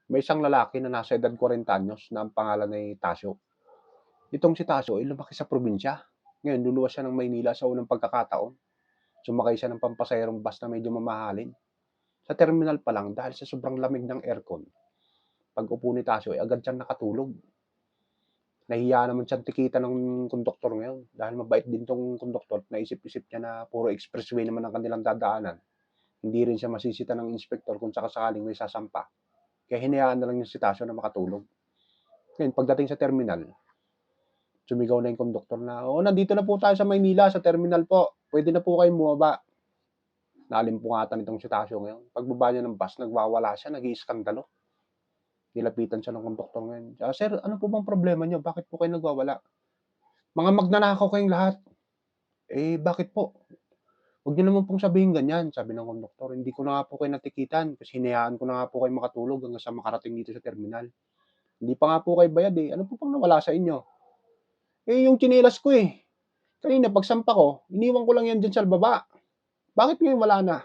May isang lalaki na nasa edad 40 anyos na ang pangalan ay Tasyo. Itong si Tasyo ay lumaki sa probinsya. Ngayon luluwas siya ng Maynila sa unang pagkakataon. Sumakay siya ng pampasaherong bus na medyo mamahalin. Sa terminal pa lang dahil sa sobrang lamig ng aircon, pag-upo ni Tasyo ay agad siyang nakatulog. Nahiya naman siyang tikitan ng konduktor ngayon dahil mabait din 'tong konduktor. Naisip-isip niya na puro expressway naman ang kanilang dadaanan. Hindi rin siya masisita ng inspektor kung saka-sakaling may sasampa. Kaya hinayaan na lang niya si Tasyo na makatulog. Ngayon pagdating sa terminal, sumigaw na yung konduktor na, "Oo, nandito na po tayo sa Maynila, sa terminal po. Pwede na po kayong bumaba." Nalimpungatan itong si Tasyo ngayon. Pagbaba niya ng bus, nagwawala siya, nag-iiskandalo. Nilapitan siya ng konduktor ngayon. "Sir, ano po bang problema niyo? Bakit po kayo nagwawala? Mga magnanakaw kayong lahat." "Eh, bakit po?" "Huwag niyo naman pong sabihin ganyan," sabi ng konduktor. "Hindi ko na nga po kayo natikitan kasi hinayaan ko na nga po kayo makatulog hanggang sa makarating dito sa terminal. Hindi pa nga po kayo bayad, eh. Ano po bang nawala sa inyo?" "Eh, yung tsinelas ko, eh. Kanina pagsampa ko, iniwan ko lang yan diyan sa baba. Bakit ngayon wala na?"